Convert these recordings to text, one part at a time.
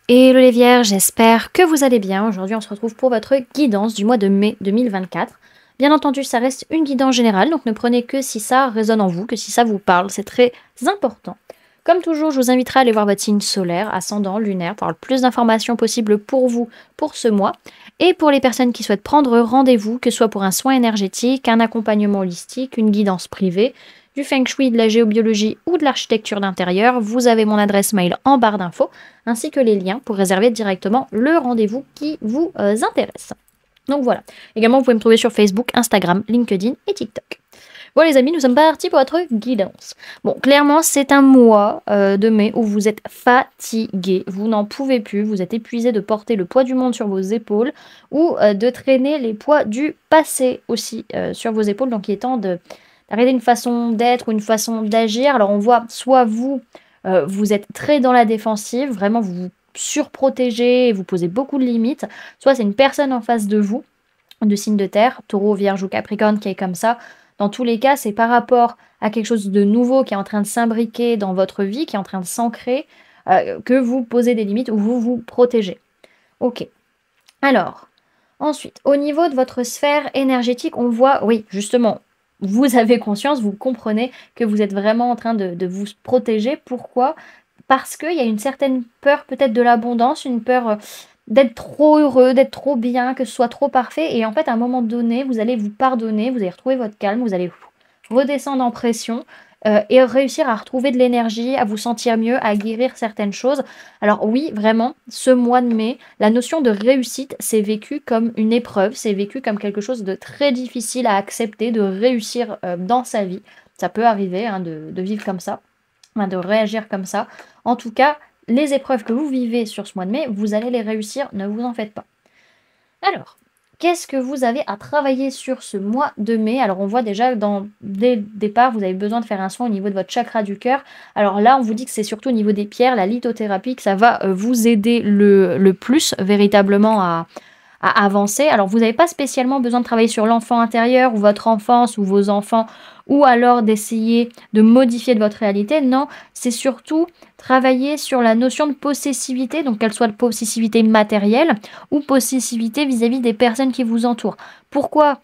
Hello les vierges, j'espère que vous allez bien. Aujourd'hui, on se retrouve pour votre guidance du mois de mai 2024. Bien entendu, ça reste une guidance générale, donc ne prenez que si ça résonne en vous, que si ça vous parle, c'est très important. Comme toujours, je vous inviterai à aller voir votre signe solaire, ascendant, lunaire, pour avoir le plus d'informations possibles pour vous pour ce mois. Et pour les personnes qui souhaitent prendre rendez-vous, que ce soit pour un soin énergétique, un accompagnement holistique, une guidance privée, du feng shui, de la géobiologie ou de l'architecture d'intérieur, vous avez mon adresse mail en barre d'infos ainsi que les liens pour réserver directement le rendez-vous qui vous intéresse. Donc voilà. Également, vous pouvez me trouver sur Facebook, Instagram, LinkedIn et TikTok. Bon les amis, nous sommes partis pour votre guidance. Bon, clairement, c'est un mois de mai où vous êtes fatigué, vous n'en pouvez plus, vous êtes épuisé de porter le poids du monde sur vos épaules ou de traîner les poids du passé aussi sur vos épaules. Donc il est temps d'arrêter une façon d'être ou une façon d'agir. Alors on voit soit vous êtes très dans la défensive, vraiment vous vous surprotégez et vous posez beaucoup de limites, soit c'est une personne en face de vous, de signe de terre, taureau, vierge ou capricorne qui est comme ça. Dans tous les cas, c'est par rapport à quelque chose de nouveau qui est en train de s'imbriquer dans votre vie, qui est en train de s'ancrer, que vous posez des limites ou vous vous protégez. Ok. Alors, ensuite, au niveau de votre sphère énergétique, on voit, oui, justement, vous avez conscience, vous comprenez que vous êtes vraiment en train de vous protéger. Pourquoi? Parce qu'il y a une certaine peur peut-être de l'abondance, une peur d'être trop heureux, d'être trop bien, que ce soit trop parfait. Et en fait, à un moment donné, vous allez vous pardonner, vous allez retrouver votre calme, vous allez redescendre en pression et réussir à retrouver de l'énergie, à vous sentir mieux, à guérir certaines choses. Alors oui, vraiment, ce mois de mai, la notion de réussite, c'est vécu comme une épreuve, c'est vécu comme quelque chose de très difficile à accepter, de réussir dans sa vie. Ça peut arriver hein, de vivre comme ça, hein, de réagir comme ça. En tout cas, les épreuves que vous vivez sur ce mois de mai, vous allez les réussir, ne vous en faites pas. Alors, qu'est-ce que vous avez à travailler sur ce mois de mai? Alors, on voit déjà dès le départ, vous avez besoin de faire un soin au niveau de votre chakra du cœur. Alors là, on vous dit que c'est surtout au niveau des pierres, la lithothérapie, que ça va vous aider le plus véritablement à avancer. Alors, vous n'avez pas spécialement besoin de travailler sur l'enfant intérieur ou votre enfance ou vos enfants ou alors d'essayer de modifier de votre réalité. Non, c'est surtout travailler sur la notion de possessivité, donc qu'elle soit de possessivité matérielle ou possessivité vis-à-vis des personnes qui vous entourent. Pourquoi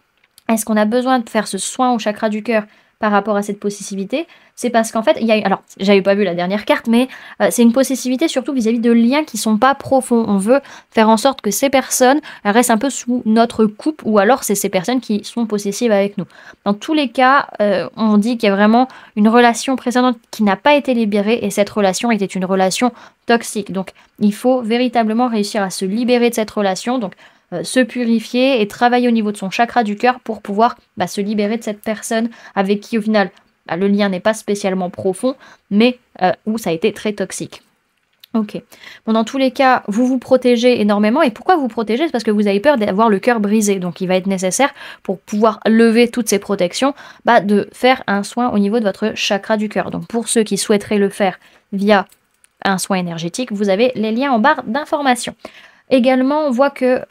est-ce qu'on a besoin de faire ce soin au chakra du cœur par rapport à cette possessivité? C'est parce qu'en fait, il y a, alors j'avais pas vu la dernière carte, mais c'est une possessivité surtout vis-à-vis de liens qui sont pas profonds. On veut faire en sorte que ces personnes restent un peu sous notre coupe, ou alors c'est ces personnes qui sont possessives avec nous. Dans tous les cas, on dit qu'il y a vraiment une relation précédente qui n'a pas été libérée, et cette relation était une relation toxique. Donc il faut véritablement réussir à se libérer de cette relation. Donc se purifier et travailler au niveau de son chakra du cœur pour pouvoir se libérer de cette personne avec qui au final le lien n'est pas spécialement profond, mais où ça a été très toxique. Ok. Bon, dans tous les cas, vous vous protégez énormément. Et pourquoi vous protégez? C'est parce que vous avez peur d'avoir le cœur brisé. Donc, il va être nécessaire, pour pouvoir lever toutes ces protections, de faire un soin au niveau de votre chakra du cœur. Donc, pour ceux qui souhaiteraient le faire via un soin énergétique, vous avez les liens en barre d'information. Également, on voit que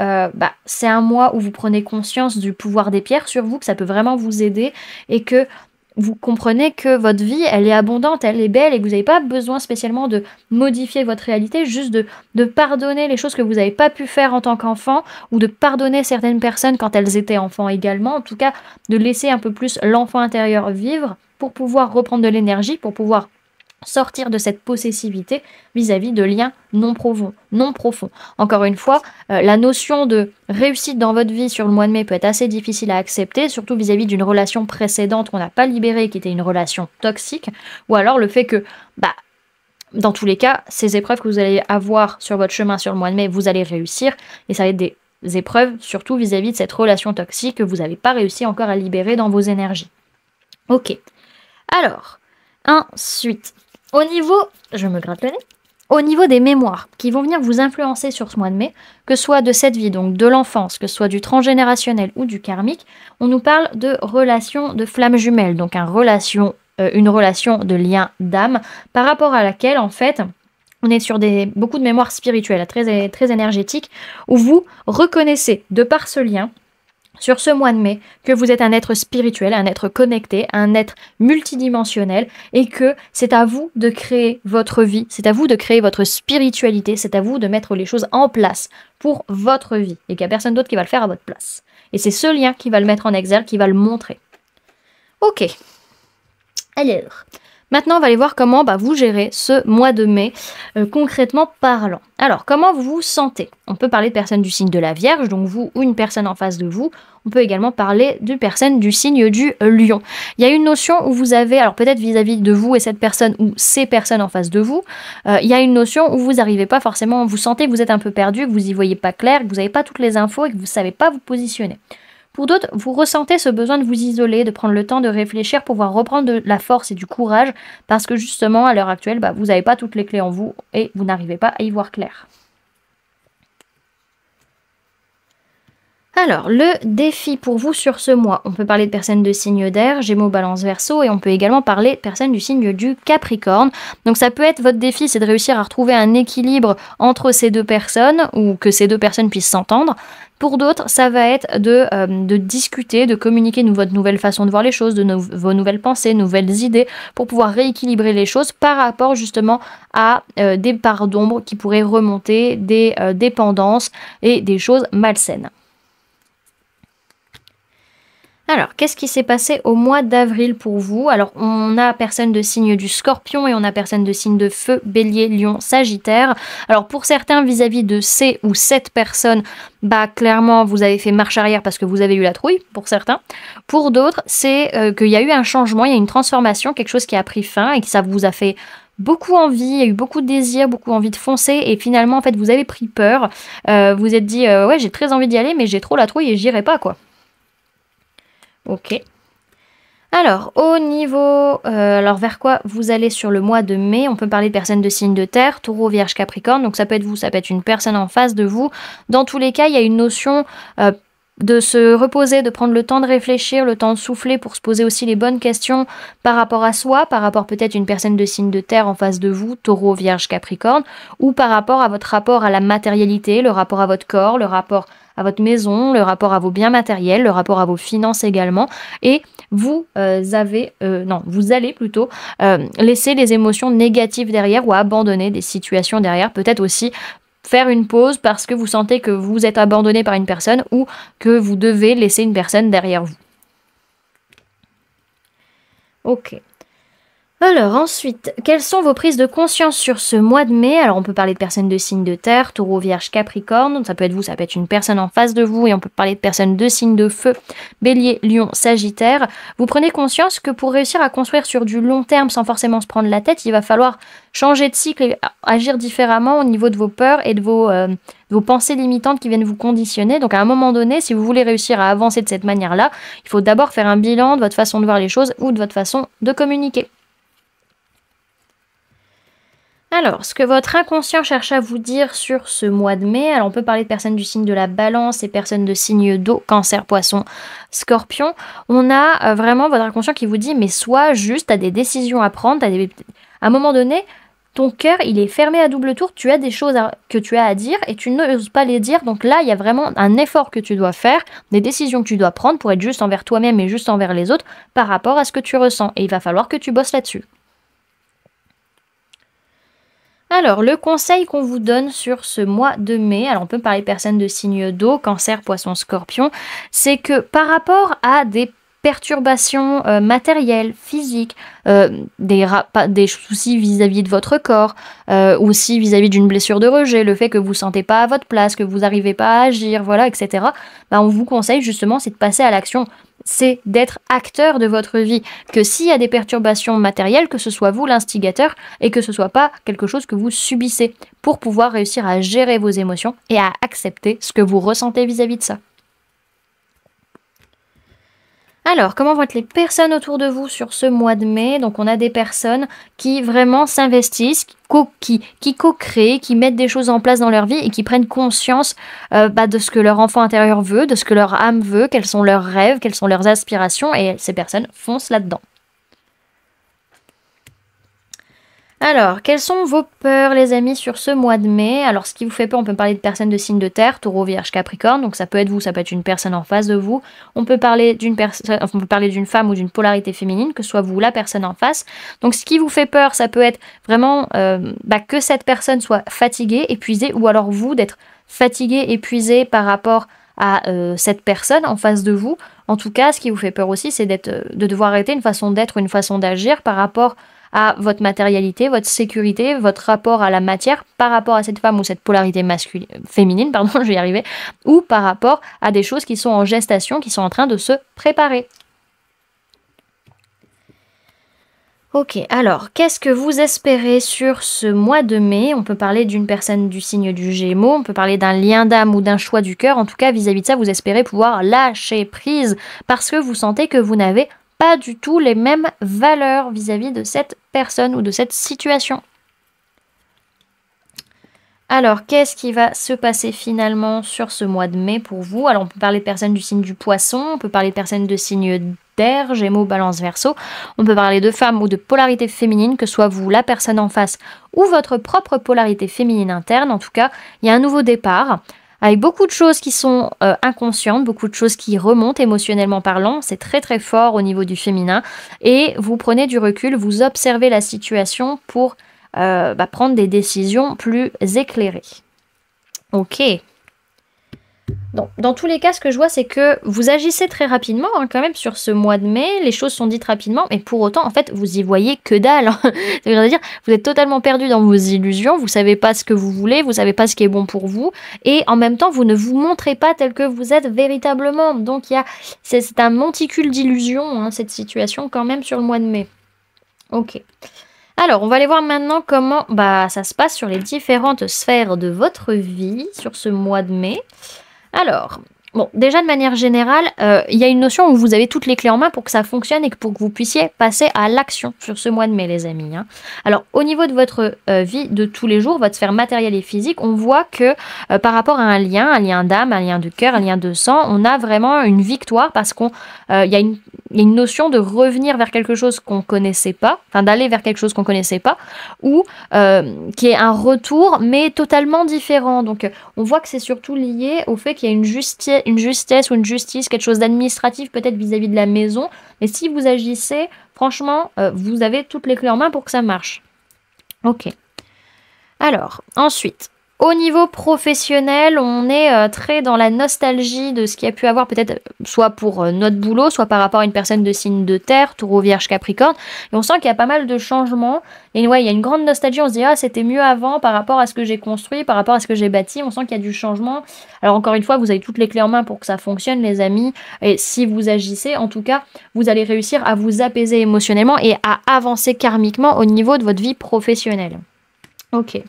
c'est un mois où vous prenez conscience du pouvoir des pierres sur vous, que ça peut vraiment vous aider et que vous comprenez que votre vie, elle est abondante, elle est belle et que vous n'avez pas besoin spécialement de modifier votre réalité, juste de pardonner les choses que vous n'avez pas pu faire en tant qu'enfant ou de pardonner certaines personnes quand elles étaient enfants également. En tout cas, de laisser un peu plus l'enfant intérieur vivre pour pouvoir reprendre de l'énergie, pour pouvoir sortir de cette possessivité vis-à-vis de liens non profonds. Encore une fois, la notion de réussite dans votre vie sur le mois de mai peut être assez difficile à accepter, surtout vis-à-vis d'une relation précédente qu'on n'a pas libérée, qui était une relation toxique, ou alors le fait que, dans tous les cas, ces épreuves que vous allez avoir sur votre chemin sur le mois de mai, vous allez réussir, et ça va être des épreuves surtout vis-à-vis de cette relation toxique que vous n'avez pas réussi encore à libérer dans vos énergies. Ok. Alors, ensuite, au niveau, je me gratte le nez, au niveau des mémoires qui vont venir vous influencer sur ce mois de mai, que ce soit de cette vie, donc de l'enfance, que ce soit du transgénérationnel ou du karmique, on nous parle de relation de flamme jumelle, donc une relation de lien d'âme, par rapport à laquelle, en fait, on est sur beaucoup de mémoires spirituelles, très, très énergétiques, où vous reconnaissez, de par ce lien, sur ce mois de mai que vous êtes un être spirituel, un être connecté, un être multidimensionnel et que c'est à vous de créer votre vie, c'est à vous de créer votre spiritualité, c'est à vous de mettre les choses en place pour votre vie et qu'il n'y a personne d'autre qui va le faire à votre place. Et c'est ce lien qui va le mettre en exergue, qui va le montrer. Ok. Alors, maintenant, on va aller voir comment vous gérez ce mois de mai, concrètement parlant. Alors, comment vous vous sentez? On peut parler de personnes du signe de la Vierge, donc vous ou une personne en face de vous. On peut également parler de personnes du signe du Lion. Il y a une notion où vous avez, alors peut-être vis-à-vis de vous et cette personne ou ces personnes en face de vous, il y a une notion où vous n'arrivez pas forcément, vous sentez que vous êtes un peu perdu, que vous n'y voyez pas clair, que vous n'avez pas toutes les infos et que vous ne savez pas vous positionner. Pour d'autres, vous ressentez ce besoin de vous isoler, de prendre le temps de réfléchir pour pouvoir reprendre de la force et du courage parce que justement, à l'heure actuelle, vous n'avez pas toutes les clés en vous et vous n'arrivez pas à y voir clair. Alors, le défi pour vous sur ce mois, on peut parler de personnes de signe d'air, Gémeaux, Balance, Verseau, et on peut également parler de personnes du signe du Capricorne. Donc ça peut être votre défi, c'est de réussir à retrouver un équilibre entre ces deux personnes, ou que ces deux personnes puissent s'entendre. Pour d'autres, ça va être de discuter, de communiquer votre nouvelle façon de voir les choses, vos nouvelles pensées, nouvelles idées, pour pouvoir rééquilibrer les choses par rapport justement à des parts d'ombre qui pourraient remonter, des dépendances et des choses malsaines. Alors, qu'est-ce qui s'est passé au mois d'avril pour vous? Alors, on a personne de signe du Scorpion et on a personne de signe de Feu, Bélier, Lion, Sagittaire. Alors, pour certains, vis-à-vis de ces ou cette personnes, clairement, vous avez fait marche arrière parce que vous avez eu la trouille, pour certains. Pour d'autres, c'est qu'il y a eu un changement, il y a une transformation, quelque chose qui a pris fin et que ça vous a fait beaucoup envie, il y a eu beaucoup de désir, beaucoup envie de foncer et finalement, en fait, vous avez pris peur. Vous êtes dit, ouais, j'ai très envie d'y aller, mais j'ai trop la trouille et j'irai pas, quoi. Ok. Alors, au niveau... alors, vers quoi vous allez sur le mois de mai? On peut parler de personnes de signe de terre, Taureau, Vierge, Capricorne. Donc, ça peut être vous, ça peut être une personne en face de vous. Dans tous les cas, il y a une notion de se reposer, de prendre le temps de réfléchir, le temps de souffler pour se poser aussi les bonnes questions par rapport à soi, par rapport peut-être à une personne de signe de terre en face de vous, Taureau, Vierge, Capricorne, ou par rapport à votre rapport à la matérialité, le rapport à votre corps, le rapport à votre maison, le rapport à vos biens matériels, le rapport à vos finances également. Et vous vous allez plutôt laisser les émotions négatives derrière ou abandonner des situations derrière. Peut-être aussi faire une pause parce que vous sentez que vous êtes abandonné par une personne ou que vous devez laisser une personne derrière vous. Ok. Alors ensuite, quelles sont vos prises de conscience sur ce mois de mai? Alors on peut parler de personnes de signe de terre, Taureau, Vierge, Capricorne, ça peut être vous, ça peut être une personne en face de vous et on peut parler de personnes de signe de feu, Bélier, Lion, Sagittaire. Vous prenez conscience que pour réussir à construire sur du long terme sans forcément se prendre la tête, il va falloir changer de cycle et agir différemment au niveau de vos peurs et de vos pensées limitantes qui viennent vous conditionner. Donc à un moment donné, si vous voulez réussir à avancer de cette manière-là, il faut d'abord faire un bilan de votre façon de voir les choses ou de votre façon de communiquer. Alors, ce que votre inconscient cherche à vous dire sur ce mois de mai, alors on peut parler de personnes du signe de la Balance et personnes de signe d'eau, Cancer, Poisson, Scorpion. On a vraiment votre inconscient qui vous dit, mais sois juste, tu as des décisions à prendre, à un moment donné, ton cœur, il est fermé à double tour, tu as des choses que tu as à dire et tu n'oses pas les dire. Donc là, il y a vraiment un effort que tu dois faire, des décisions que tu dois prendre pour être juste envers toi-même et juste envers les autres par rapport à ce que tu ressens. Et il va falloir que tu bosses là-dessus. Alors, le conseil qu'on vous donne sur ce mois de mai, alors on peut parler de personnes de signe d'eau, Cancer, Poisson, Scorpion, c'est que par rapport à des perturbations matérielles, physiques, des soucis vis-à-vis de votre corps, aussi vis-à-vis d'une blessure de rejet, le fait que vous ne sentez pas à votre place, que vous n'arrivez pas à agir, voilà, etc. On vous conseille justement, c'est de passer à l'action. C'est d'être acteur de votre vie, que s'il y a des perturbations matérielles, que ce soit vous l'instigateur et que ce soit pas quelque chose que vous subissez pour pouvoir réussir à gérer vos émotions et à accepter ce que vous ressentez vis-à-vis de ça. Alors, comment vont être les personnes autour de vous sur ce mois de mai? Donc, on a des personnes qui vraiment s'investissent, qui co-créent, qui mettent des choses en place dans leur vie et qui prennent conscience de ce que leur enfant intérieur veut, de ce que leur âme veut, quels sont leurs rêves, quelles sont leurs aspirations, et ces personnes foncent là-dedans. Alors, quelles sont vos peurs, les amis, sur ce mois de mai? Alors, ce qui vous fait peur, on peut parler de personnes de signe de terre, taureau, vierge, capricorne. Donc, ça peut être vous, ça peut être une personne en face de vous. On peut parler d'une personne, enfin, on peut parler d'une femme ou d'une polarité féminine, que ce soit vous, la personne en face. Donc, ce qui vous fait peur, ça peut être vraiment que cette personne soit fatiguée, épuisée, ou alors vous d'être fatigué, épuisé par rapport à cette personne en face de vous. En tout cas, ce qui vous fait peur aussi, c'est de devoir arrêter une façon d'être, une façon d'agir par rapport à votre matérialité, votre sécurité, votre rapport à la matière par rapport à cette femme ou cette polarité masculine, féminine, pardon, je vais y arriver, ou par rapport à des choses qui sont en gestation, qui sont en train de se préparer. Ok, alors, qu'est-ce que vous espérez sur ce mois de mai? On peut parler d'une personne du signe du Gémeaux, on peut parler d'un lien d'âme ou d'un choix du cœur. En tout cas, vis-à-vis de ça, vous espérez pouvoir lâcher prise parce que vous sentez que vous n'avez pas du tout les mêmes valeurs vis-à-vis de cette personne ou de cette situation. Alors, qu'est-ce qui va se passer finalement sur ce mois de mai pour vous? Alors, on peut parler de personnes du signe du Poisson, on peut parler de personnes de signe d'air, Gémeaux, Balance, Verseau. On peut parler de femmes ou de polarité féminine, que ce soit vous, la personne en face, ou votre propre polarité féminine interne. En tout cas, il y a un nouveau départ, avec beaucoup de choses qui sont inconscientes, beaucoup de choses qui remontent émotionnellement parlant. C'est très très fort au niveau du féminin. Et vous prenez du recul, vous observez la situation pour prendre des décisions plus éclairées. Ok. Donc, dans tous les cas, ce que je vois, c'est que vous agissez très rapidement quand même sur ce mois de mai. Les choses sont dites rapidement, mais pour autant, en fait, vous y voyez que dalle. C'est-à-dire, vous êtes totalement perdu dans vos illusions. Vous savez pas ce que vous voulez, vous savez pas ce qui est bon pour vous, et en même temps, vous ne vous montrez pas tel que vous êtes véritablement. Donc, c'est un monticule d'illusions, cette situation quand même sur le mois de mai. Ok. Alors, on va aller voir maintenant comment ça se passe sur les différentes sphères de votre vie sur ce mois de mai. Alors, bon, déjà de manière générale, il y a une notion où vous avez toutes les clés en main pour que ça fonctionne et pour que vous puissiez passer à l'action sur ce mois de mai, les amis. Alors, au niveau de votre vie de tous les jours, votre sphère matérielle et physique, on voit que par rapport à un lien d'âme, un lien de cœur, un lien de sang, on a vraiment une victoire parce qu'il y a une notion de revenir vers quelque chose qu'on connaissait pas, enfin d'aller vers quelque chose qu'on connaissait pas, ou qui est un retour, mais totalement différent. Donc, on voit que c'est surtout lié au fait qu'il y a une justesse ou une justice, quelque chose d'administratif peut-être vis-à-vis de la maison. Mais si vous agissez, franchement, vous avez toutes les clés en main pour que ça marche. Ok. Alors, ensuite, au niveau professionnel, on est très dans la nostalgie de ce qu'il y a pu avoir peut-être soit pour notre boulot, soit par rapport à une personne de signe de terre, taureau, vierge, capricorne. Et on sent qu'il y a pas mal de changements. Et ouais, il y a une grande nostalgie. On se dit, ah, c'était mieux avant par rapport à ce que j'ai construit, par rapport à ce que j'ai bâti. On sent qu'il y a du changement. Alors encore une fois, vous avez toutes les clés en main pour que ça fonctionne, les amis. Et si vous agissez, en tout cas, vous allez réussir à vous apaiser émotionnellement et à avancer karmiquement au niveau de votre vie professionnelle. Ok.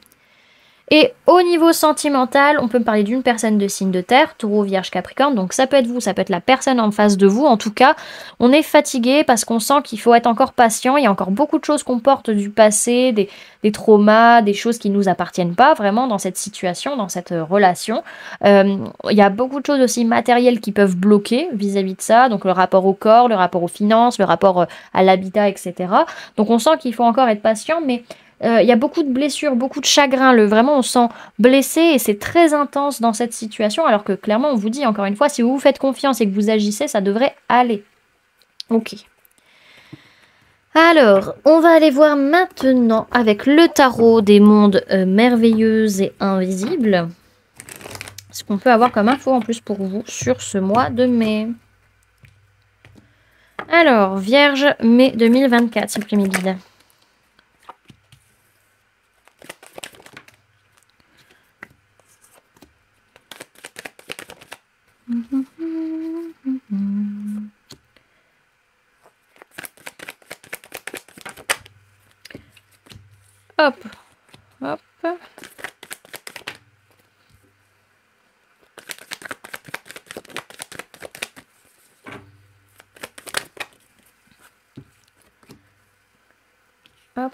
Et au niveau sentimental, on peut me parler d'une personne de signe de terre, taureau, vierge, capricorne. Donc ça peut être vous, ça peut être la personne en face de vous. En tout cas, on est fatigué parce qu'on sent qu'il faut être encore patient. Il y a encore beaucoup de choses qu'on porte du passé, des traumas, des choses qui ne nous appartiennent pas vraiment dans cette situation, dans cette relation. Il y a beaucoup de choses aussi matérielles qui peuvent bloquer vis-à-vis de ça. Donc le rapport au corps, le rapport aux finances, le rapport à l'habitat, etc. Donc on sent qu'il faut encore être patient, mais il y a beaucoup de blessures, beaucoup de chagrin. Vraiment, on se sent blessé et c'est très intense dans cette situation. Alors que clairement, on vous dit encore une fois, si vous vous faites confiance et que vous agissez, ça devrait aller. Ok. Alors, on va aller voir maintenant avec le tarot des mondes merveilleux et invisibles. Ce qu'on peut avoir comme info en plus pour vous sur ce mois de mai. Alors, Vierge, mai 2024, c'est le premier guide. Hop, hop. Hop.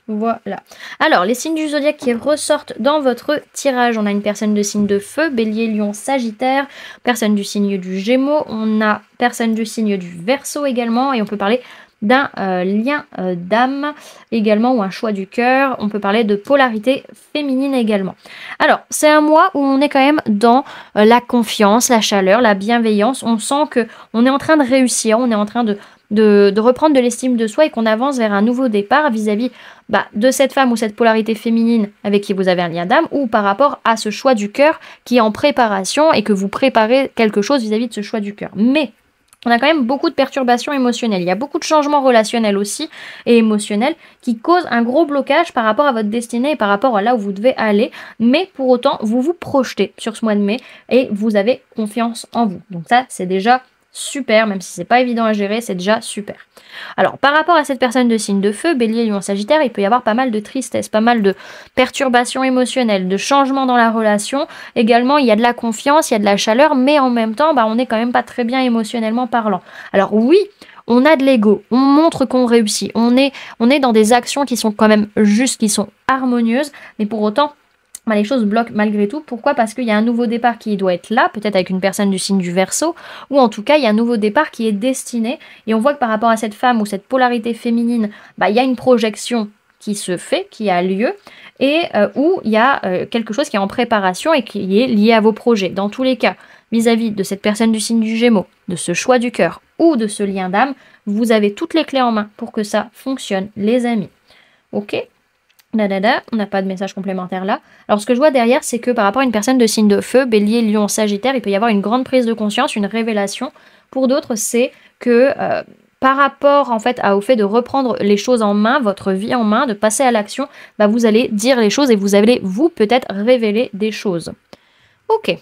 Voilà. Alors, les signes du zodiaque qui ressortent dans votre tirage. On a une personne de signe de feu, bélier, lion, sagittaire, personne du signe du gémeaux. On a personne du signe du verseau également. Et on peut parler d'un lien d'âme également, ou un choix du cœur. On peut parler de polarité féminine également. Alors, c'est un mois où on est quand même dans la confiance, la chaleur, la bienveillance. On sent que on est en train de réussir, on est en train de reprendre de l'estime de soi et qu'on avance vers un nouveau départ vis-à-vis de cette femme ou cette polarité féminine avec qui vous avez un lien d'âme, ou par rapport à ce choix du cœur qui est en préparation et que vous préparez quelque chose vis-à-vis de ce choix du cœur. Mais on a quand même beaucoup de perturbations émotionnelles. Il y a beaucoup de changements relationnels aussi et émotionnels qui causent un gros blocage par rapport à votre destinée et par rapport à là où vous devez aller. Mais pour autant, vous vous projetez sur ce mois de mai et vous avez confiance en vous. Donc ça, c'est déjà super, même si c'est pas évident à gérer, c'est déjà super. Alors, par rapport à cette personne de signe de feu, Bélier, Lion, Sagittaire, il peut y avoir pas mal de tristesse, pas mal de perturbations émotionnelles, de changements dans la relation. Également, il y a de la confiance, il y a de la chaleur, mais en même temps, on n'est quand même pas très bien émotionnellement parlant. Alors oui, on a de l'ego, on montre qu'on réussit, on est dans des actions qui sont quand même justes, qui sont harmonieuses, mais pour autant, les choses bloquent malgré tout. Pourquoi? Parce qu'il y a un nouveau départ qui doit être là, peut-être avec une personne du signe du Verseau, ou en tout cas, il y a un nouveau départ qui est destiné. Et on voit que par rapport à cette femme ou cette polarité féminine, il y a une projection qui se fait, qui a lieu, et où il y a quelque chose qui est en préparation et qui est lié à vos projets. Dans tous les cas, vis-à-vis de cette personne du signe du Gémeaux, de ce choix du cœur ou de ce lien d'âme, vous avez toutes les clés en main pour que ça fonctionne, les amis. Ok? On n'a pas de message complémentaire là. Alors ce que je vois derrière, c'est que par rapport à une personne de signe de feu, Bélier, Lion, Sagittaire, il peut y avoir une grande prise de conscience, une révélation. Pour d'autres, c'est que par rapport en fait au fait de reprendre les choses en main, votre vie en main, de passer à l'action, vous allez dire les choses et vous allez vous peut-être révéler des choses. Ok.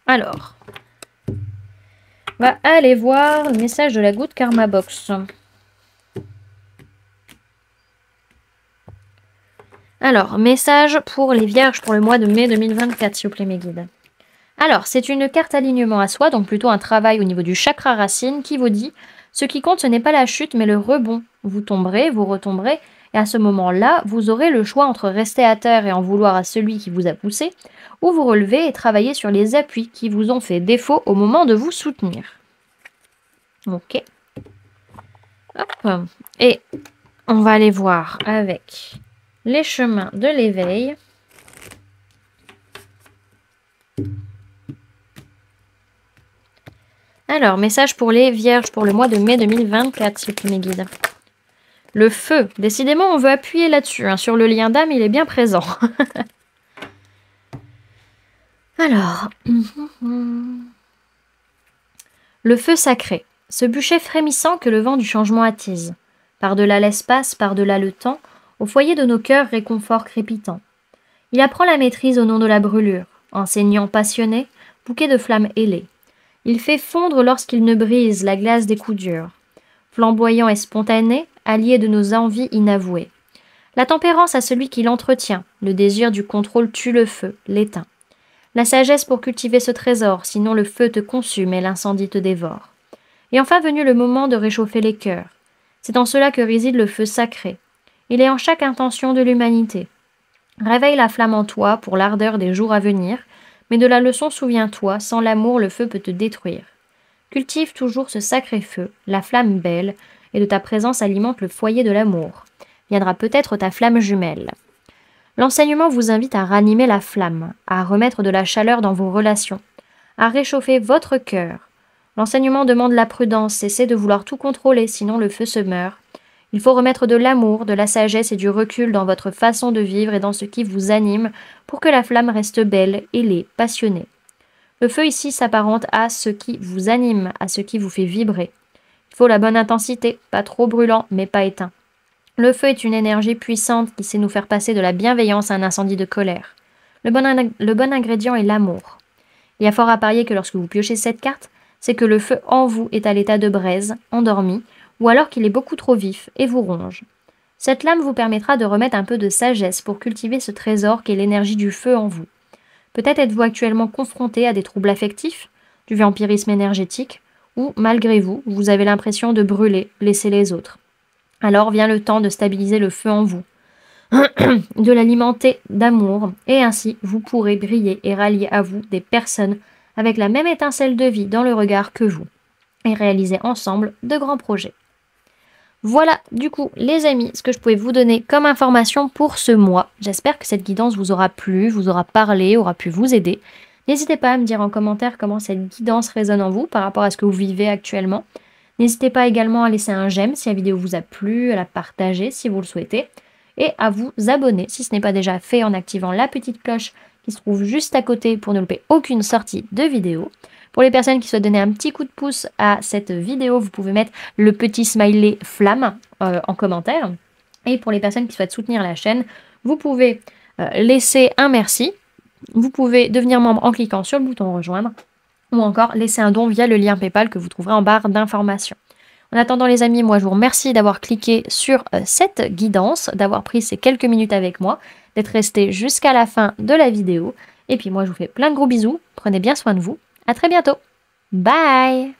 Alors, on va aller voir le message de la goutte Karma Box. Alors, message pour les vierges pour le mois de mai 2024, s'il vous plaît, mes guides. Alors, c'est une carte alignement à soi, donc plutôt un travail au niveau du chakra racine qui vous dit « Ce qui compte, ce n'est pas la chute, mais le rebond. Vous tomberez, vous retomberez, et à ce moment-là, vous aurez le choix entre rester à terre et en vouloir à celui qui vous a poussé, ou vous relever et travailler sur les appuis qui vous ont fait défaut au moment de vous soutenir. » Ok. Hop. Et on va aller voir avec les chemins de l'éveil. Alors, message pour les vierges pour le mois de mai 2024, s'il vous plaît, mes guides. Le feu. Décidément, on veut appuyer là-dessus. Sur le lien d'âme, il est bien présent. Alors. Le feu sacré. Ce bûcher frémissant que le vent du changement attise. Par-delà l'espace, par-delà le temps, au foyer de nos cœurs réconfort crépitant. Il apprend la maîtrise au nom de la brûlure, enseignant passionné, bouquet de flammes ailées. Il fait fondre lorsqu'il ne brise la glace des coups durs. Flamboyant et spontané, allié de nos envies inavouées. La tempérance à celui qui l'entretient, le désir du contrôle tue le feu, l'éteint. La sagesse pour cultiver ce trésor, sinon le feu te consume et l'incendie te dévore. Et enfin venu le moment de réchauffer les cœurs. C'est en cela que réside le feu sacré. Il est en chaque intention de l'humanité. Réveille la flamme en toi pour l'ardeur des jours à venir, mais de la leçon souviens-toi, sans l'amour le feu peut te détruire. Cultive toujours ce sacré feu, la flamme belle, et de ta présence alimente le foyer de l'amour. Viendra peut-être ta flamme jumelle. L'enseignement vous invite à ranimer la flamme, à remettre de la chaleur dans vos relations, à réchauffer votre cœur. L'enseignement demande la prudence, cessez de vouloir tout contrôler, sinon le feu se meurt. Il faut remettre de l'amour, de la sagesse et du recul dans votre façon de vivre et dans ce qui vous anime pour que la flamme reste belle, ailée, passionnée. Le feu ici s'apparente à ce qui vous anime, à ce qui vous fait vibrer. Il faut la bonne intensité, pas trop brûlant, mais pas éteint. Le feu est une énergie puissante qui sait nous faire passer de la bienveillance à un incendie de colère. Le bon ingrédient est l'amour. Il y a fort à parier que lorsque vous piochez cette carte, c'est que le feu en vous est à l'état de braise, endormi, ou alors qu'il est beaucoup trop vif et vous ronge. Cette lame vous permettra de remettre un peu de sagesse pour cultiver ce trésor qu'est l'énergie du feu en vous. Peut-être êtes-vous actuellement confronté à des troubles affectifs, du vampirisme énergétique, ou, malgré vous, vous avez l'impression de brûler, blesser les autres. Alors vient le temps de stabiliser le feu en vous, de l'alimenter d'amour, et ainsi vous pourrez briller et rallier à vous des personnes avec la même étincelle de vie dans le regard que vous, et réaliser ensemble de grands projets. Voilà, du coup, les amis, ce que je pouvais vous donner comme information pour ce mois. J'espère que cette guidance vous aura plu, vous aura parlé, aura pu vous aider. N'hésitez pas à me dire en commentaire comment cette guidance résonne en vous par rapport à ce que vous vivez actuellement. N'hésitez pas également à laisser un j'aime si la vidéo vous a plu, à la partager si vous le souhaitez, et à vous abonner si ce n'est pas déjà fait en activant la petite cloche qui se trouve juste à côté pour ne louper aucune sortie de vidéo. Pour les personnes qui souhaitent donner un petit coup de pouce à cette vidéo, vous pouvez mettre le petit smiley flamme en commentaire. Et pour les personnes qui souhaitent soutenir la chaîne, vous pouvez laisser un merci. Vous pouvez devenir membre en cliquant sur le bouton rejoindre ou encore laisser un don via le lien PayPal que vous trouverez en barre d'informations. En attendant les amis, moi je vous remercie d'avoir cliqué sur cette guidance, d'avoir pris ces quelques minutes avec moi, d'être resté jusqu'à la fin de la vidéo. Et puis moi je vous fais plein de gros bisous, prenez bien soin de vous, à très bientôt, bye.